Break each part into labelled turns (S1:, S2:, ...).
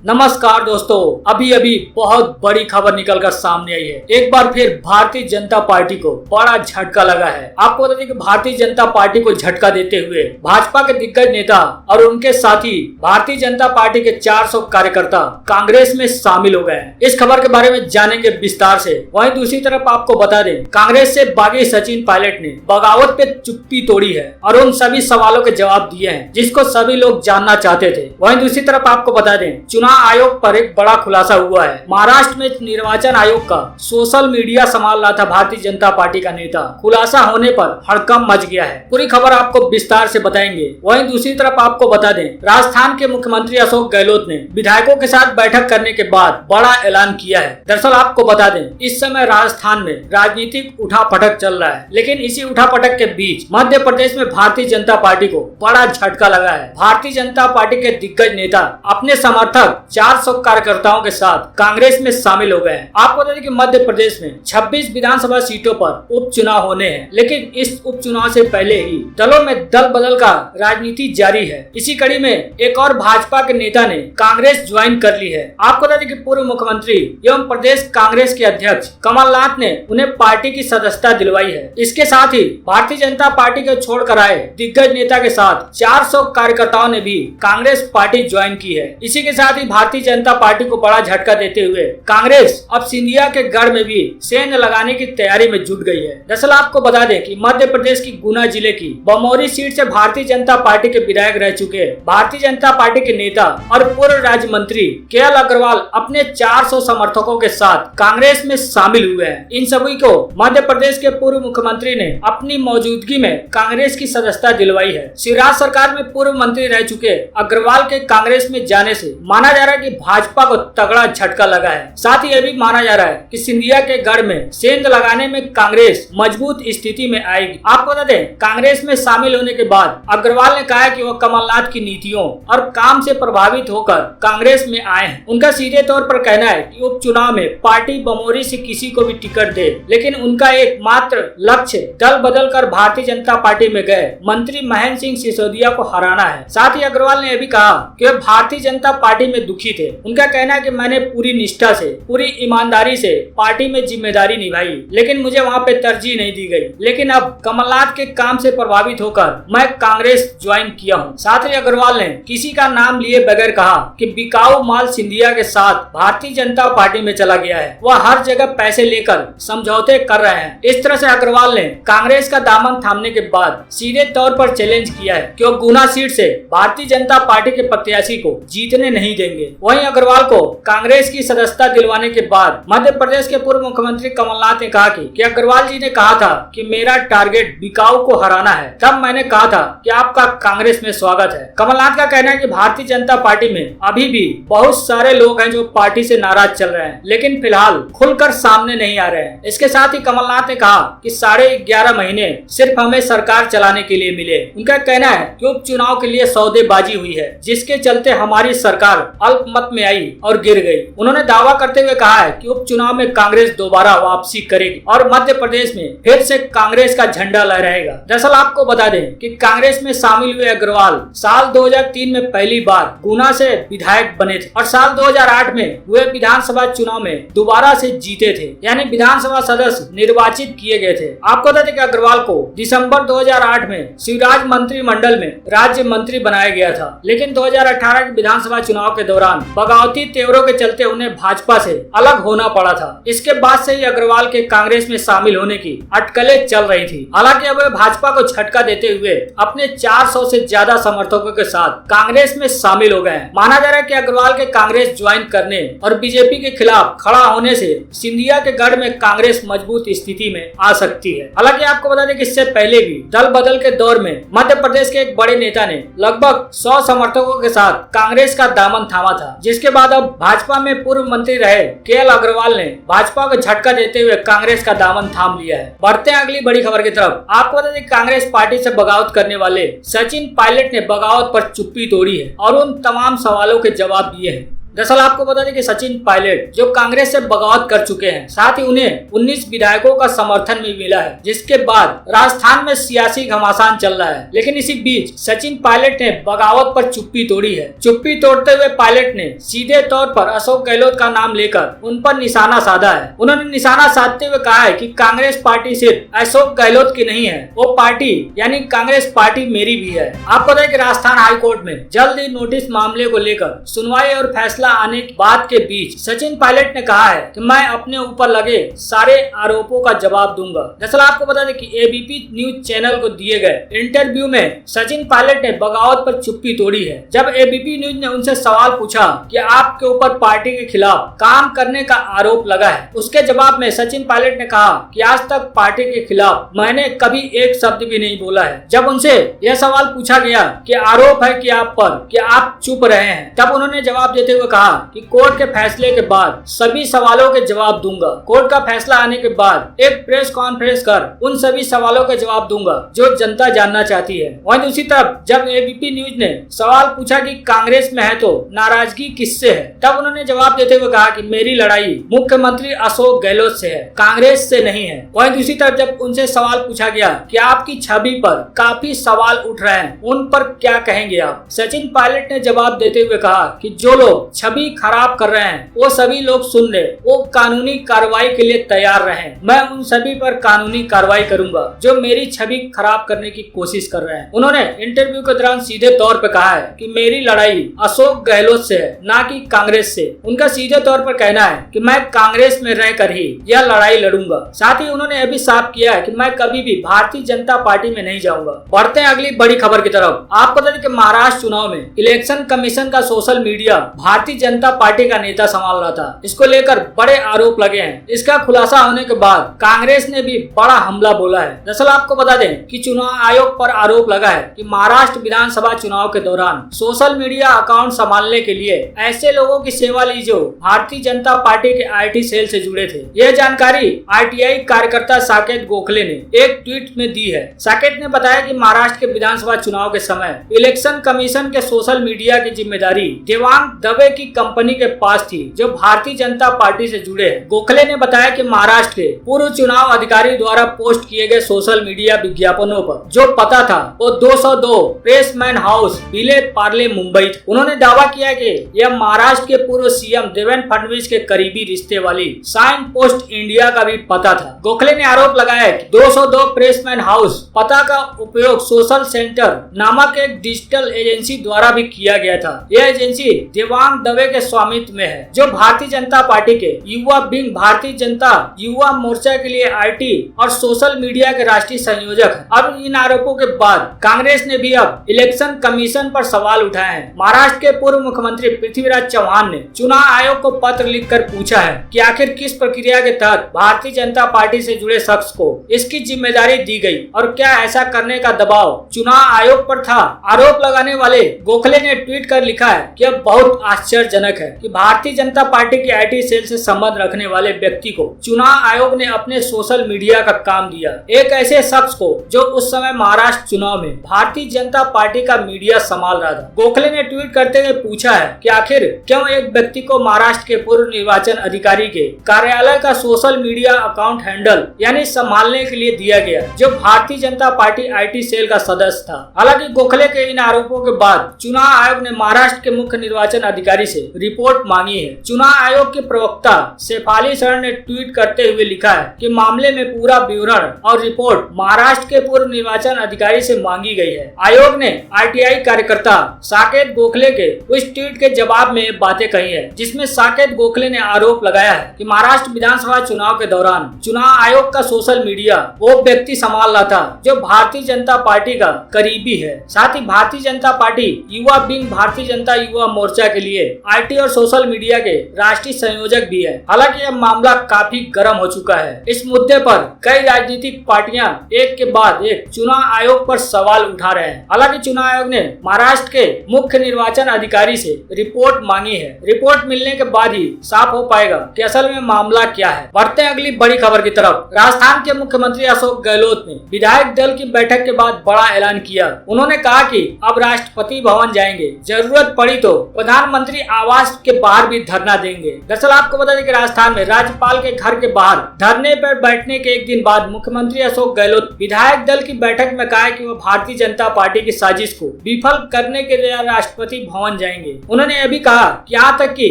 S1: नमस्कार दोस्तों, अभी अभी बहुत बड़ी खबर निकलकर सामने आई है। एक बार फिर भारतीय जनता पार्टी को बड़ा झटका लगा है। आपको बता दें कि भारतीय जनता पार्टी को झटका देते हुए भाजपा के दिग्गज नेता और उनके साथी भारतीय जनता पार्टी के 400 कार्यकर्ता कांग्रेस में शामिल हो गए हैं। इस खबर के बारे में जानेंगे विस्तार से। वहीं दूसरी तरफ आपको बता दें, कांग्रेस से बागी सचिन पायलट ने बगावत पे चुप्पी तोड़ी है और उन सभी सवालों के जवाब दिए हैं जिसको सभी लोग जानना चाहते थे। वहीं दूसरी तरफ आपको बता दें, चुनाव आयोग पर एक बड़ा खुलासा हुआ है। महाराष्ट्र में निर्वाचन आयोग का सोशल मीडिया संभाल रहा था भारतीय जनता पार्टी का नेता। खुलासा होने पर हड़कंप मच गया है। पूरी खबर आपको विस्तार से बताएंगे। वहीं दूसरी तरफ आपको बता दें, राजस्थान के मुख्यमंत्री अशोक गहलोत ने विधायकों के साथ बैठक करने के बाद बड़ा ऐलान किया है। दरअसल आपको बता दें, इस समय राजस्थान में राजनीतिक उठापटक चल रहा है, लेकिन इसी उठापटक के बीच मध्य प्रदेश में भारतीय जनता पार्टी को बड़ा झटका लगा है। भारतीय जनता पार्टी के दिग्गज नेता अपने समर्थक 400 कार्यकर्ताओं के साथ कांग्रेस में शामिल हो गए हैं। आपको बता दें कि मध्य प्रदेश में 26 विधानसभा सीटों पर उपचुनाव होने हैं, लेकिन इस उपचुनाव से पहले ही दलों में दल बदल का राजनीति जारी है। इसी कड़ी में एक और भाजपा के नेता ने कांग्रेस ज्वाइन कर ली है। आपको बता दें कि पूर्व मुख्यमंत्री एवं प्रदेश कांग्रेस के अध्यक्ष कमलनाथ ने उन्हें पार्टी की सदस्यता दिलवाई है। इसके साथ ही भारतीय जनता पार्टी को छोड़कर आए दिग्गज नेता के साथ 400 कार्यकर्ताओं ने भी कांग्रेस पार्टी ज्वाइन की है। इसी के साथ ही भारतीय जनता पार्टी को बड़ा झटका देते हुए कांग्रेस अब सिंधिया के गढ़ में भी सेंध लगाने की तैयारी में जुट गई है। दरअसल आपको बता दें कि मध्य प्रदेश की गुना जिले की बमौरी सीट से भारतीय जनता पार्टी के विधायक रह चुके भारतीय जनता पार्टी के नेता और पूर्व राज्य मंत्री केएल अग्रवाल अपने 400 समर्थकों के साथ कांग्रेस में शामिल हुए हैं। इन सभी को मध्य प्रदेश के पूर्व मुख्यमंत्री ने अपनी मौजूदगी में कांग्रेस की सदस्यता दिलवाई है। शिवराज सरकार में पूर्व मंत्री रह चुके अग्रवाल के कांग्रेस में जाने से माना जा रहा है कि भाजपा को तगड़ा झटका लगा है। साथ ही यह भी माना जा रहा है कि सिंधिया के गढ़ में सेंध लगाने में कांग्रेस मजबूत स्थिति में आएगी। आपको बता दें, कांग्रेस में शामिल होने के बाद अग्रवाल ने कहा कि वह कमलनाथ की नीतियों और काम से प्रभावित होकर कांग्रेस में आए हैं। उनका सीधे तौर पर कहना है कि उपचुनाव में पार्टी बमौरी से किसी को भी टिकट दे, लेकिन उनका एकमात्र लक्ष्य दल बदल कर भारतीय जनता पार्टी में गए मंत्री महेंद्र सिंह सिसोदिया को हराना है। साथ ही अग्रवाल ने यह भी कहा कि वे भारतीय जनता पार्टी में दुखी थे। उनका कहना है कि मैंने पूरी निष्ठा से, पूरी ईमानदारी से पार्टी में जिम्मेदारी निभाई, लेकिन मुझे वहां पे तरजीह नहीं दी गई। लेकिन अब कमलनाथ के काम से प्रभावित होकर मैं कांग्रेस ज्वाइन किया हूं। साथ ही अग्रवाल ने किसी का नाम लिए बगैर कहा कि बिकाऊ माल सिंधिया के साथ भारतीय जनता पार्टी में चला गया है। वह हर जगह पैसे लेकर समझौते कर रहे हैं। इस तरह से अग्रवाल ने कांग्रेस का दामन थामने के बाद सीधे तौर पर चैलेंज किया है कि वो गुना सीट से भारतीय जनता पार्टी के प्रत्याशी को जीतने नहीं देंगे। वहीं अग्रवाल को कांग्रेस की सदस्यता दिलवाने के बाद मध्य प्रदेश के पूर्व मुख्यमंत्री कमलनाथ ने कहा कि अग्रवाल जी ने कहा था कि मेरा टारगेट बिकाऊ को हराना है, तब मैंने कहा था कि आपका कांग्रेस में स्वागत है। कमलनाथ का कहना है कि भारतीय जनता पार्टी में अभी भी बहुत सारे लोग हैं जो पार्टी से नाराज चल रहे हैं, लेकिन फिलहाल खुलकर सामने नहीं आ रहे हैं। इसके साथ ही कमलनाथ ने कहा कि 11.5 महीने सिर्फ हमें सरकार चलाने के लिए मिले। उनका कहना है कि उपचुनाव के लिए सौदेबाजी हुई है, जिसके चलते हमारी सरकार अल्पमत में आई और गिर गई। उन्होंने दावा करते हुए कहा है कि उपचुनाव में कांग्रेस दोबारा वापसी करेगी और मध्य प्रदेश में फिर से कांग्रेस का झंडा लहराएगा। दरअसल आपको बता दें कि कांग्रेस में शामिल हुए अग्रवाल साल 2003 में पहली बार गुना से विधायक बने थे और साल 2008 में हुए विधानसभा चुनाव में दोबारा से जीते थे, यानी विधानसभा सदस्य निर्वाचित किए गए थे। आपको बता दें कि अग्रवाल को दिसंबर 2008 में शिवराज मंत्रिमंडल में राज्य मंत्री बनाया गया था, लेकिन 2018 के विधानसभा चुनाव के दौरान बगावती तेवरों के चलते उन्हें भाजपा से अलग होना पड़ा था। इसके बाद से ही अग्रवाल के कांग्रेस में शामिल होने की अटकलें चल रही थी। हालांकि अब वे भाजपा को झटका देते हुए अपने 400 से ज्यादा समर्थकों के साथ कांग्रेस में शामिल हो गए हैं। माना जा रहा है कि अग्रवाल के कांग्रेस ज्वाइन करने और बीजेपी के खिलाफ खड़ा होने से सिंधिया के गढ़ में कांग्रेस मजबूत स्थिति में आ सकती है। हालांकि आपको बता दें कि इससे पहले भी दल बदल के दौर में मध्य प्रदेश के एक बड़े नेता ने लगभग 100 समर्थकों के साथ कांग्रेस का दामन थामा था, जिसके बाद अब भाजपा में पूर्व मंत्री रहे केएल अग्रवाल ने भाजपा को झटका देते हुए कांग्रेस का दामन थाम लिया है। बढ़ते हैं अगली बड़ी खबर की तरफ। आपको बता दें कांग्रेस पार्टी से बगावत करने वाले सचिन पायलट ने बगावत पर चुप्पी तोड़ी है और उन तमाम सवालों के जवाब दिए हैं दरअसल आपको बता दें कि सचिन पायलट जो कांग्रेस से बगावत कर चुके हैं, साथ ही उन्हें 19 विधायकों का समर्थन भी मिला है, जिसके बाद राजस्थान में सियासी घमासान चल रहा है। लेकिन इसी बीच सचिन पायलट ने बगावत पर चुप्पी तोड़ी है। चुप्पी तोड़ते हुए पायलट ने सीधे तौर पर अशोक गहलोत का नाम लेकर उन पर निशाना साधा है। उन्होंने निशाना साधते हुए कहा है कि कांग्रेस पार्टी सिर्फ अशोक गहलोत की नहीं है, वो पार्टी यानी कांग्रेस पार्टी मेरी भी है। आपको बताएं कि राजस्थान हाई कोर्ट में जल्द ही नोटिस मामले को लेकर सुनवाई और फैसला आने की बात के बीच सचिन पायलट ने कहा है कि मैं अपने ऊपर लगे सारे आरोपों का जवाब दूंगा। दरअसल आपको बता दें कि एबीपी न्यूज चैनल को दिए गए इंटरव्यू में सचिन पायलट ने बगावत पर चुप्पी तोड़ी है। जब एबीपी न्यूज ने उनसे सवाल पूछा कि आपके ऊपर पार्टी के खिलाफ काम करने का आरोप लगा है, उसके जवाब में सचिन पायलट ने कहा कि आज तक पार्टी के खिलाफ मैंने कभी एक शब्द भी नहीं बोला है। जब उनसे यह सवाल पूछा गया कि आरोप है कि आप पर कि आप चुप रहे हैं, तब उन्होंने जवाब देते हुए कहा कि कोर्ट के फैसले के बाद सभी सवालों के जवाब दूंगा। कोर्ट का फैसला आने के बाद एक प्रेस कॉन्फ्रेंस कर उन सभी सवालों के जवाब दूंगा जो जनता जानना चाहती है। वहीं दूसरी तरफ जब एबीपी न्यूज ने सवाल पूछा कि कांग्रेस में है तो नाराजगी किससे है, तब उन्होंने जवाब देते हुए कहा कि मेरी लड़ाई मुख्यमंत्री अशोक गहलोत से है, कांग्रेस से नहीं है। वहीं दूसरी तरफ जब उनसे सवाल पूछा गया कि आपकी छवि पर काफी सवाल उठ रहे हैं, उन पर क्या कहेंगे आप, सचिन पायलट ने जवाब देते हुए कहा कि जो लोग छवि खराब कर रहे हैं वो सभी लोग सुन ले, वो कानूनी कार्रवाई के लिए तैयार रहें। मैं उन सभी पर कानूनी कार्रवाई करूंगा जो मेरी छवि खराब करने की कोशिश कर रहे हैं। उन्होंने इंटरव्यू के दौरान सीधे तौर पर कहा है कि मेरी लड़ाई अशोक गहलोत से है, ना कि कांग्रेस से। उनका सीधे तौर पर कहना है कि मैं कांग्रेस में रहकर ही यह लड़ाई लड़ूंगा। साथ ही उन्होंने यह भी साफ किया है कि मैं कभी भी भारतीय जनता पार्टी में नहीं जाऊंगा। बढ़ते हैं अगली बड़ी खबर की तरफ। आपको बता दें कि महाराष्ट्र चुनाव में इलेक्शन कमीशन का social media Bharatiya Janata party का नेता संभाल रहा था। इसको लेकर बड़े आरोप लगे हैं। इसका खुलासा होने के बाद कांग्रेस ने भी बड़ा हमला बोला है। दरअसल आपको बता दें कि चुनाव आयोग पर आरोप लगा है कि महाराष्ट्र विधानसभा चुनाव के दौरान सोशल मीडिया अकाउंट संभालने के लिए ऐसे लोगों की सेवा ली जो भारतीय जनता पार्टी के आईटी सेल से जुड़े थे। यह जानकारी आरटीआई कार्यकर्ता साकेत गोखले ने एक ट्वीट में दी है। साकेत ने बताया कि महाराष्ट्र के विधानसभा चुनाव के समय इलेक्शन कमीशन के सोशल मीडिया की जिम्मेदारी देवांग दवे की कंपनी के पास थी जो भारतीय जनता पार्टी से जुड़े हैं। गोखले ने बताया कि महाराष्ट्र के पूर्व चुनाव अधिकारी द्वारा पोस्ट किए गए सोशल मीडिया विज्ञापनों पर जो पता था वो 202 प्रेसमैन हाउस विले पार्ले मुंबई था। उन्होंने दावा किया कि यह महाराष्ट्र के पूर्व सीएम देवेंद्र फडणवीस के करीबी रिश्ते वाली साइन पोस्ट इंडिया का भी पता था। गोखले ने आरोप लगाया कि 202 प्रेसमैन हाउस पता का उपयोग सोशल सेंटर नामक एक डिजिटल एजेंसी द्वारा भी किया गया था। यह एजेंसी देवांग दवे के स्वामित्व में है जो भारतीय जनता पार्टी के युवा विंग भारतीय जनता युवा मोर्चा के लिए आईटी और सोशल मीडिया के राष्ट्रीय संयोजक है। अब इन आरोपों के बाद कांग्रेस ने भी अब इलेक्शन कमीशन पर सवाल उठाए हैं। महाराष्ट्र के पूर्व मुख्यमंत्री पृथ्वीराज चौहान ने चुनाव आयोग को पत्र लिखकर पूछा है कि आखिर किस प्रक्रिया के तहत भारतीय जनता पार्टी से जुड़े शख्स को इसकी जिम्मेदारी दी गई और क्या ऐसा करने का दबाव चुनाव आयोग पर था। आरोप लगाने वाले गोखले ने ट्वीट कर लिखा है कि यह बहुत आश्चर्यजनक है कि भारतीय जनता पार्टी के आईटी सेल से संबंध रखने वाले व्यक्ति को चुनाव आयोग ने अपने सोशल मीडिया का काम दिया, एक ऐसे शख्स को जो उस समय महाराष्ट्र चुनाव में भारतीय जनता पार्टी का मीडिया संभाल रहा था। गोखले ने ट्वीट करते हुए पूछा है कि आखिर क्यों एक व्यक्ति को महाराष्ट्र के पूर्व निर्वाचन अधिकारी के कार्यालय का सोशल मीडिया अकाउंट हैंडल यानी संभालने के लिए दिया गया जो Bharatiya Janata party IT cell का सदस्य था। हालांकि गोखले के इन आरोपों के बाद चुनाव आयोग ने महाराष्ट्र के मुख्य निर्वाचन अधिकारी से रिपोर्ट मांगी है। चुनाव आयोग के प्रवक्ता शेफाली शरण ने ट्वीट करते हुए लिखा है कि मामले में पूरा विवरण और रिपोर्ट महाराष्ट्र के पूर्व निर्वाचन अधिकारी से मांगी गई है। आयोग ने आरटीआई कार्यकर्ता साकेत गोखले के उस ट्वीट के जवाब में बातें कही है जिसमें साकेत गोखले ने आरोप लगाया है कि महाराष्ट्र विधानसभा चुनाव के दौरान चुनाव आयोग का सोशल मीडिया वो व्यक्ति संभाल रहा था जो भारतीय जनता पार्टी का करीबी है। साथ ही भारतीय जनता पार्टी युवा विंग भारतीय जनता युवा मोर्चा के लिए आईटी और सोशल मीडिया के राष्ट्रीय संयोजक भी है। हालांकि यह मामला काफी गर्म हो चुका है। इस मुद्दे पर कई राजनीतिक पार्टियां एक के बाद एक चुनाव आयोग पर सवाल उठा रहे हैं। हालांकि चुनाव आयोग ने महाराष्ट्र के मुख्य निर्वाचन अधिकारी से रिपोर्ट मांगी है। रिपोर्ट मिलने के बाद ही साफ हो पाएगा कि असल में मामला क्या है। बढ़ते हैं अगली बड़ी खबर की तरफ। राजस्थान के मुख्यमंत्री अशोक गहलोत ने विधायक दल की बैठक के बाद बड़ा ऐलान किया। उन्होंने कहा कि अब राष्ट्रपति भवन जाएंगे, जरूरत पड़ी तो प्रधानमंत्री उनके आवास के बाहर भी धरना देंगे। दरअसल आपको बता दें कि राजस्थान में राज्यपाल के घर के बाहर धरने पर बैठने के एक दिन बाद मुख्यमंत्री अशोक गहलोत विधायक दल की बैठक में कहा कि वो भारतीय जनता पार्टी की साजिश को विफल करने के लिए राष्ट्रपति भवन जाएंगे। उन्होंने यह भी कहा कि यहाँ तक कि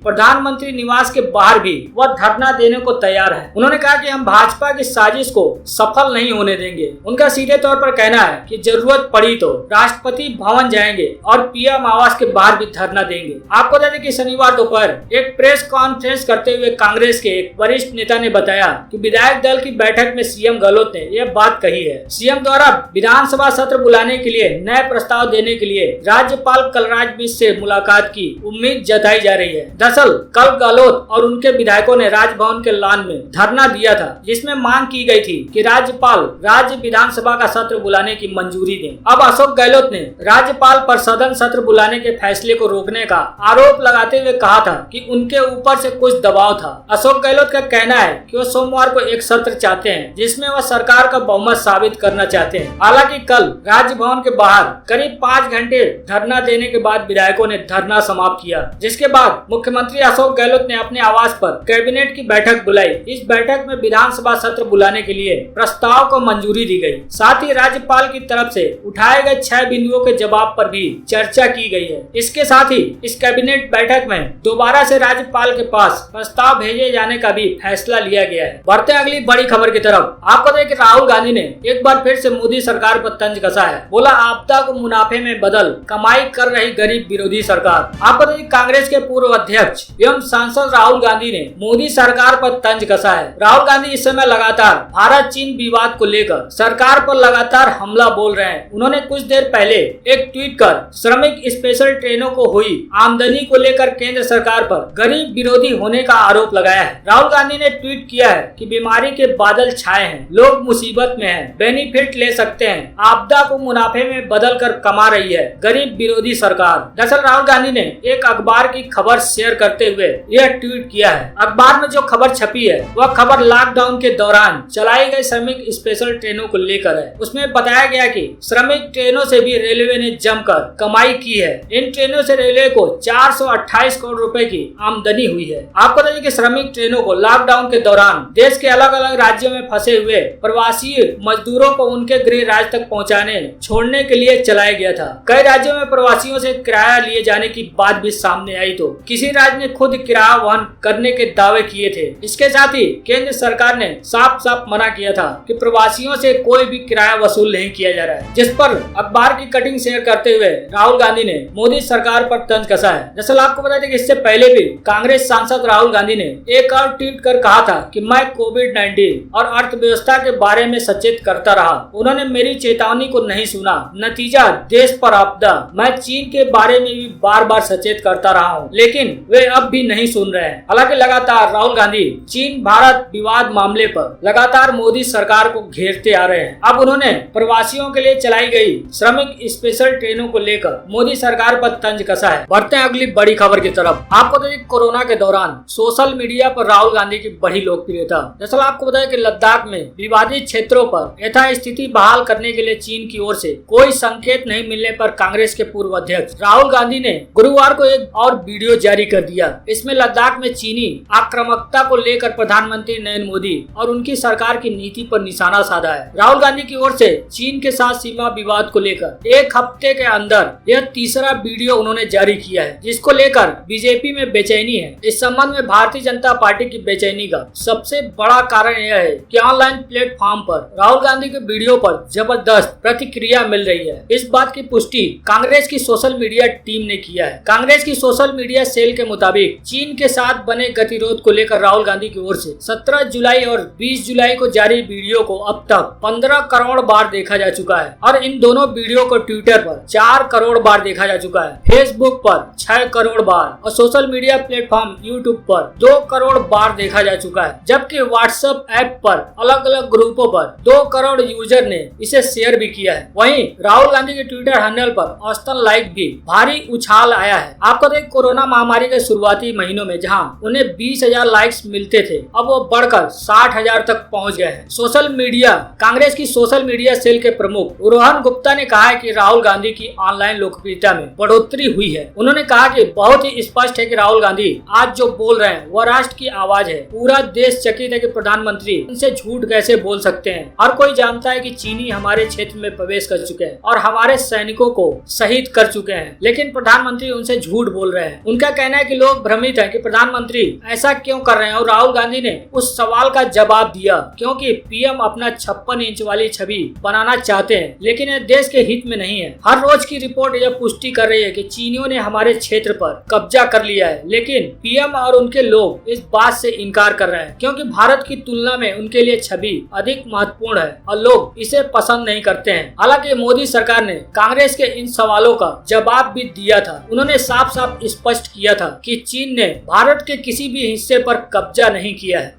S1: प्रधानमंत्री निवास के बाहर भी वह धरना देने को तैयार है। उन्होंने कहा कि हम भाजपा की साजिश को सफल नहीं होने देंगे। उनका सीधे तौर पर कहना है कि जरूरत पड़ी तो राष्ट्रपति भवन जाएंगे और पीएम आवास के बाहर भी धरना देंगे। आपको बता दें कि शनिवार दोपहर एक प्रेस कॉन्फ्रेंस करते हुए कांग्रेस के एक वरिष्ठ नेता ने बताया कि विधायक दल की बैठक में सीएम गहलोत ने यह बात कही है। सीएम द्वारा विधानसभा सत्र बुलाने के लिए नए प्रस्ताव देने के लिए राज्यपाल कलराज मिश्र से मुलाकात की उम्मीद जताई जा रही है। दरअसल कल गहलोत और उनके विधायकों ने राजभवन के लॉन में धरना दिया था, जिसमें मांग की गई थी कि राज्यपाल राज्य विधानसभा का सत्र बुलाने की मंजूरी दें। अब अशोक गहलोत ने राज्यपाल पर सदन सत्र बुलाने के फैसले को रोकने का आरोप लगाते हुए कहा था कि उनके ऊपर से कुछ दबाव था। अशोक गहलोत का कहना है कि वो सोमवार को एक सत्र चाहते हैं जिसमें वह सरकार का बहुमत साबित करना चाहते हैं। हालांकि कल राजभवन के बाहर करीब 5 घंटे धरना देने के बाद विधायकों ने धरना समाप्त किया, जिसके बाद मुख्यमंत्री अशोक गहलोत ने अपने आवास पर कैबिनेट की बैठक बुलाई। इस बैठक में विधानसभा सत्र बुलाने के लिए प्रस्ताव को मंजूरी दी गई। साथ ही राज्यपाल की तरफ से उठाए गए 6 बिंदुओं के जवाब पर भी चर्चा की गई है। इसके साथ ही इस कैबिनेट बैठक में दोबारा से राज्यपाल के पास प्रस्ताव भेजे जाने का भी फैसला लिया गया है। बढ़ते अगली बड़ी खबर की तरफ। आपको दें कि राहुल गांधी ने एक बार फिर से मोदी सरकार पर तंज कसा है। बोला आपदा को मुनाफे में बदल कमाई कर रही गरीब विरोधी सरकार। आपको दें कांग्रेस के पूर्व अध्यक्ष एवं सांसद राहुल गांधी ने मोदी सरकार पर तंज कसा है। राहुल गांधी इस समय लगातार भारत चीन विवाद को लेकर सरकार पर लगातार हमला बोल रहे हैं। उन्होंने कुछ देर पहले एक ट्वीट कर श्रमिक स्पेशल ट्रेनों को हुई आमदनी को लेकर केंद्र सरकार पर गरीब विरोधी होने का आरोप लगाया है। राहुल गांधी ने ट्वीट किया है कि बीमारी के बादल छाए हैं, लोग मुसीबत में हैं, बेनिफिट ले सकते हैं, आपदा को मुनाफे में बदल कर कमा रही है गरीब विरोधी सरकार। दरअसल राहुल गांधी ने एक अखबार की खबर शेयर करते हुए यह ट्वीट किया है। अखबार में जो खबर छपी है वह खबर लॉकडाउन के दौरान चलाई गई श्रमिक स्पेशल ट्रेनों को लेकर है। उसमें बताया गया कि श्रमिक ट्रेनों से भी रेलवे ने जमकर कमाई की है। इन ट्रेनों से रेलवे को 428 करोड़ रुपए की आमदनी हुई है। आपको बताइए कि श्रमिक ट्रेनों को लॉकडाउन के दौरान देश के अलग अलग राज्यों में फंसे हुए प्रवासी मजदूरों को उनके गृह राज्य तक पहुंचाने छोड़ने के लिए चलाया गया था। कई राज्यों में प्रवासियों से किराया लिए जाने की बात भी सामने आई तो किसी राज्य ने खुद किराया वहन करने के दावे किए थे। इसके साथ ही केंद्र सरकार ने साफ साफ मना किया था कि प्रवासियों से कोई भी किराया वसूल नहीं किया जा रहा है, जिस पर अखबार की कटिंग शेयर करते हुए राहुल गांधी ने मोदी सरकार पर तंज कसा है। दरअसल आपको बता दें कि इससे पहले भी कांग्रेस सांसद राहुल गांधी ने एक और ट्वीट कर कहा था कि मैं कोविड-19 और अर्थव्यवस्था के बारे में सचेत करता रहा, उन्होंने मेरी चेतावनी को नहीं सुना, नतीजा देश पर आपदा। मैं चीन के बारे में भी बार बार सचेत करता रहा हूँ, लेकिन वे अब भी नहीं सुन रहे हैं। हालांकि लगातार राहुल गांधी चीन भारत विवाद मामले पर लगातार मोदी सरकार को घेरते आ रहे हैं। अब उन्होंने प्रवासियों के लिए चलाई गई श्रमिक स्पेशल ट्रेनों को लेकर मोदी सरकार पर तंज कसा है। बढ़ते हैं अगली बड़ी खबर की तरफ। आपको तो कोरोना के दौरान सोशल मीडिया पर राहुल गांधी की बड़ी लोकप्रियता। दरअसल आपको बताया कि लद्दाख में विवादित क्षेत्रों पर यथास्थिति बहाल करने के लिए चीन की ओर से कोई संकेत नहीं मिलने पर कांग्रेस के पूर्व अध्यक्ष राहुल गांधी ने गुरुवार को एक और वीडियो जारी कर दिया। इसमें लद्दाख में चीनी आक्रामकता को लेकर प्रधानमंत्री नरेंद्र मोदी और उनकी सरकार की नीति पर निशाना साधा है। राहुल गांधी की ओर से चीन के साथ सीमा विवाद को लेकर एक हफ्ते के अंदर यह तीसरा वीडियो उन्होंने जारी किया है, जिसको लेकर बीजेपी में बेचैनी है। इस संबंध में भारतीय जनता पार्टी की बेचैनी का सबसे बड़ा कारण यह है कि ऑनलाइन प्लेटफॉर्म पर राहुल गांधी के वीडियो पर जबरदस्त प्रतिक्रिया मिल रही है। इस बात की पुष्टि कांग्रेस की सोशल मीडिया टीम ने किया है। कांग्रेस की सोशल मीडिया सेल के मुताबिक चीन के साथ बने गतिरोध को लेकर राहुल गांधी की ओर से 17 जुलाई और 20 जुलाई को जारी वीडियो को अब तक 15 करोड़ बार देखा जा चुका है और इन दोनों वीडियो को ट्विटर पर 4 करोड़ बार देखा जा चुका है, फेसबुक पर 6 करोड़ बार और सोशल मीडिया प्लेटफॉर्म यूट्यूब पर 2 करोड़ बार देखा जा चुका है। जबकि व्हाट्सएप ऐप पर अलग अलग ग्रुपों पर 2 करोड़ यूजर ने इसे शेयर भी किया है। वहीं राहुल गांधी के ट्विटर हैंडल पर औसतन लाइक भी भारी उछाल आया है। आपको देख कोरोना महामारी के शुरुआती महीनों में जहां उन्हें 20,000 लाइक्स मिलते थे, अब वो बढ़कर 60,000 तक पहुंच गए हैं। सोशल मीडिया कांग्रेस की सोशल मीडिया सेल के प्रमुख रोहन गुप्ता ने कहा है कि राहुल गांधी की ऑनलाइन लोकप्रियता में बढ़ोतरी हुई है। उन्होंने कहा कि बहुत ही स्पष्ट है कि राहुल गांधी आज जो बोल रहे हैं वह राष्ट्र की आवाज है। पूरा देश चकित है कि प्रधानमंत्री उनसे झूठ कैसे बोल सकते हैं। हर कोई जानता है कि चीनी हमारे क्षेत्र में प्रवेश कर चुके हैं और हमारे सैनिकों को शहीद कर चुके हैं, लेकिन प्रधानमंत्री उनसे झूठ बोल रहे हैं। उनका कहना है कि लोग भ्रमित हैं कि प्रधानमंत्री ऐसा क्यों कर रहे हैं और राहुल गांधी ने उस सवाल का जवाब दिया क्योंकि पीएम अपना 56 इंच वाली छवि बनाना चाहते हैं, लेकिन यह देश के हित में नहीं है। हर रोज की रिपोर्ट यह पुष्टि कर रही है कि चीनियों ने हमारे क्षेत्र पर कब्जा कर लिया है, लेकिन पीएम और उनके लोग इस बात से इनकार कर रहे हैं क्योंकि भारत की तुलना में उनके लिए छवि अधिक महत्वपूर्ण है और लोग इसे पसंद नहीं करते हैं। हालांकि मोदी सरकार ने कांग्रेस के इन सवालों का जवाब भी दिया था। उन्होंने साफ साफ स्पष्ट किया था कि चीन ने भारत के किसी भी हिस्से पर कब्जा नहीं किया है।